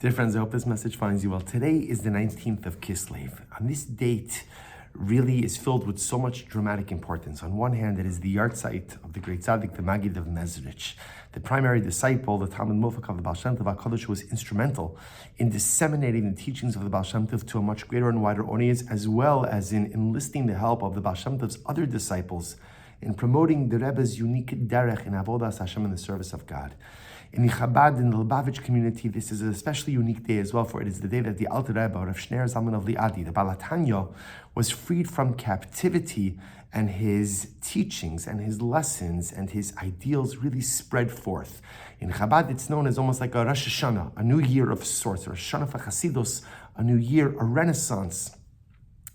Dear friends, I hope this message finds you well. Today is the 19th of Kislev. On this date really is filled with so much dramatic importance. On one hand, it is the yahrzeit of the great tzaddik, the Maggid of Mezrich, the primary disciple, the Talmud Mufak of the Baal Shem Tov HaKadosh, who was instrumental in disseminating the teachings of the Baal Shem Tov to a much greater and wider audience, as well as in enlisting the help of the Baal Shem Tov's other disciples in promoting the Rebbe's unique derech in Avodas Hashem in the service of God. In the Chabad, in the Lubavitch community, this is an especially unique day as well, for it is the day that the Alter Rebbe, Rav Shneir Zalman of Liadi, the Baal HaTanya, was freed from captivity, and his teachings and his lessons and his ideals really spread forth. In Chabad, it's known as almost like a Rosh Hashanah, a new year of sorts, or a Shana Chasidus, a new year, a renaissance,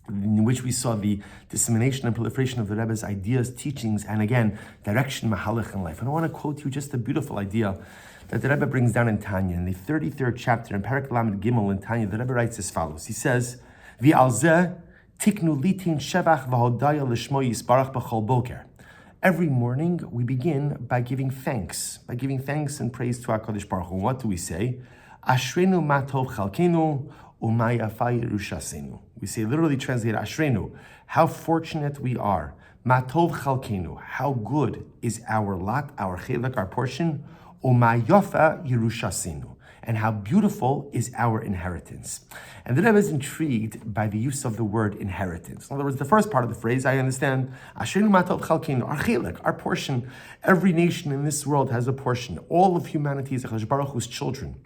in which we saw the dissemination and proliferation of the Rebbe's ideas, teachings, and again, direction, mahalach in life. And I want to quote you just a beautiful idea that the Rebbe brings down in Tanya. In the 33rd chapter, in Perek Lamed Gimel in Tanya, the Rebbe writes as follows. He says, V'alzeh tiknu litin shevach v'hodaya l'shmo yisbarach b'chol boker. Every morning, we begin by giving thanks and praise to HaKadosh Baruch Hu. What do we say? Ashrenu ma tov chalkenu, we say, literally translated, Ashrenu, how fortunate we are. Matov chalkenu, how good is our lot, our chelak, our portion. Umayafa yerushasenu, and how beautiful is our inheritance. And the Rebbe is intrigued by the use of the word inheritance. In other words, the first part of the phrase, I understand, Ashrenu matov chalkenu, our chelak, our portion. Every nation in this world has a portion. All of humanity is HaKadosh Baruch Hu's children.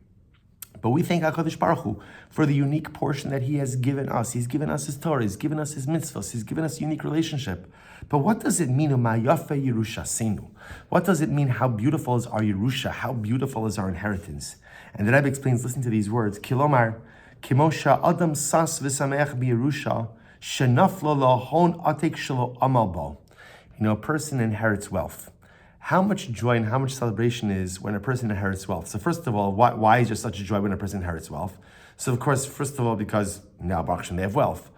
But we thank HaKadosh Baruch Hu for the unique portion that He has given us. He's given us His Torah, He's given us His mitzvahs, He's given us a unique relationship. But what does it mean, Umayafa Yerushasenu? What does it mean, how beautiful is our Yerusha? How beautiful is our inheritance? And the Rebbe explains, listen to these words, Kilomar, Kimosha Adam Sas V'Sameach B'Yerusha, Shenaflo Lahon Atek Shelo Amalbo. A person inherits wealth. How much joy and how much celebration is when a person inherits wealth? So first of all, why is there such a joy when a person inherits wealth? So of course, first of all, because now Baruch Hashem, they have wealth.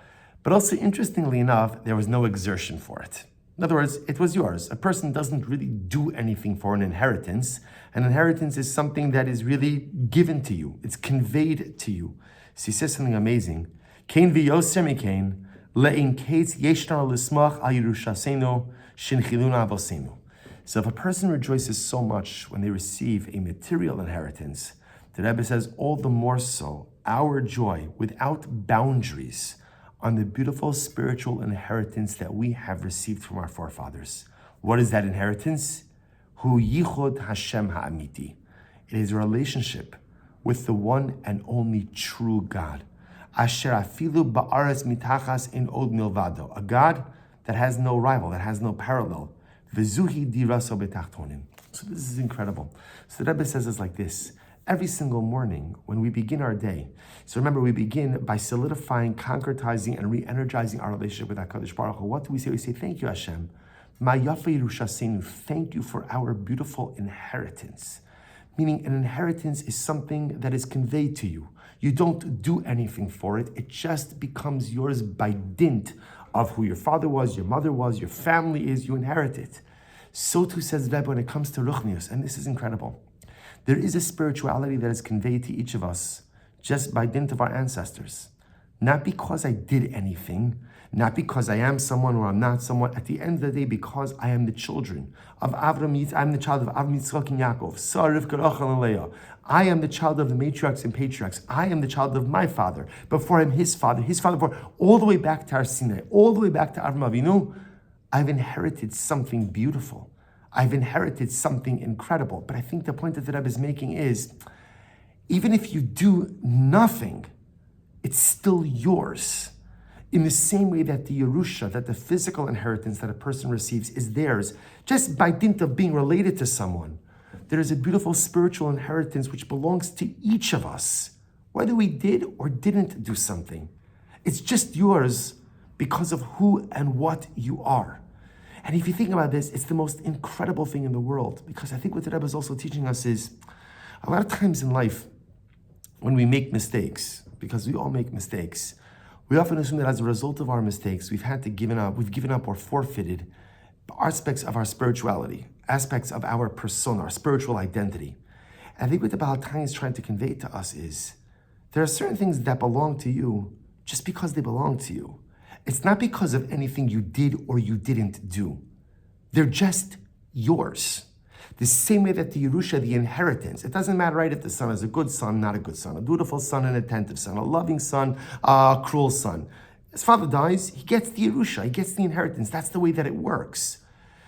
But also, interestingly enough, there was no exertion for it. In other words, it was yours. A person doesn't really do anything for an inheritance. An inheritance is something that is really given to you. It's conveyed to you. So he says something amazing. Kain v'yoser mikain, le'in kates yeshnar l'smach al Yerushasenu, shinchiluna avosenu. So if a person rejoices so much when they receive a material inheritance, the Rebbe says all the more so, our joy without boundaries on the beautiful spiritual inheritance that we have received from our forefathers. What is that inheritance? Hu yichud Hashem ha'amiti. It is a relationship with the one and only true God. Asher afilu ba'aretz mitachas in od milvado. A God that has no rival, that has no parallel. V'zuhi diraso betachtonim. So this is incredible. So the Rebbe says it's like this. Every single morning when we begin our day, so remember, we begin by solidifying, concretizing, and re-energizing our relationship with HaKadosh Baruch Hu. What do we say? We say, thank you, Hashem. Ma yafa Yerushasenu, thank you for our beautiful inheritance. Meaning an inheritance is something that is conveyed to you. You don't do anything for it. It just becomes yours by dint of who your father was, your mother was, your family is, you inherit it. So too says Rebbe when it comes to Ruchnius, and this is incredible. There is a spirituality that is conveyed to each of us just by dint of our ancestors. Not because I did anything, not because I am someone or I'm not someone. At the end of the day, because I am the children of Avram, I'm the child of Avram, Yitzchak, and Yaakov. Sarah, Rivka, Rachel, and Leah. I am the child of the matriarchs and patriarchs. I am the child of my father. Before him, his father before, all the way back to Har Sinai, all the way back to Avram Avinu. I've inherited something beautiful. I've inherited something incredible. But I think the point that the Rebbe is making is, even if you do nothing, it's still yours. In the same way that the Yerusha, that the physical inheritance that a person receives is theirs, just by dint of being related to someone. There is a beautiful spiritual inheritance which belongs to each of us, whether we did or didn't do something. It's just yours because of who and what you are. And if you think about this, it's the most incredible thing in the world, because I think what the Rebbe is also teaching us is, a lot of times in life, when we make mistakes, because we all make mistakes, we often assume that as a result of our mistakes, we've given up or forfeited aspects of our spirituality, aspects of our persona, our spiritual identity. And I think what the Baal HaTanya is trying to convey to us is, There are certain things that belong to you just because they belong to you. It's not because of anything you did or you didn't do. They're just yours. The same way that the Yerusha, the inheritance, it doesn't matter, right, if the son is a good son, not a good son, a dutiful son, an attentive son, a loving son, a cruel son. His father dies, he gets the Yerusha, he gets the inheritance. That's the way that it works.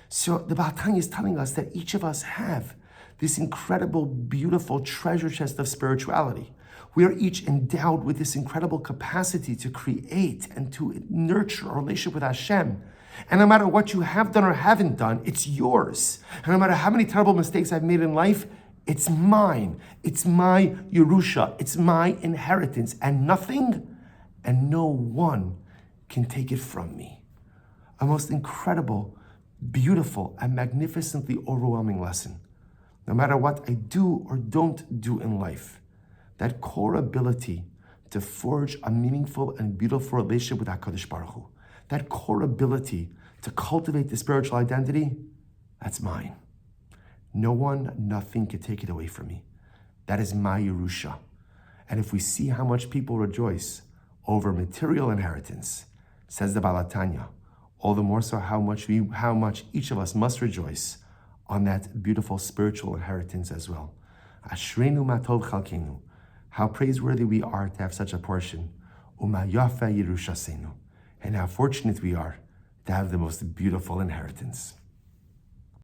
So the Baal Tanya is telling us that each of us have this incredible, beautiful treasure chest of spirituality. We are each endowed with this incredible capacity to create and to nurture our relationship with Hashem. And no matter what you have done or haven't done, it's yours. And no matter how many terrible mistakes I've made in life, it's mine. It's my Yerusha. It's my inheritance. And nothing and no one can take it from me. A most incredible, beautiful, and magnificently overwhelming lesson. No matter what I do or don't do in life, that core ability to forge a meaningful and beautiful relationship with HaKadosh Baruch Hu, that core ability to cultivate the spiritual identity, that's mine. No one, nothing can take it away from me. That is my Yerusha. And if we see how much people rejoice over material inheritance, says the Baal Tanya, all the more so how much each of us must rejoice on that beautiful spiritual inheritance as well. Ashreinu matov chalkenu. How praiseworthy we are to have such a portion. Uma yafa Yerushasenu. And how fortunate we are to have the most beautiful inheritance.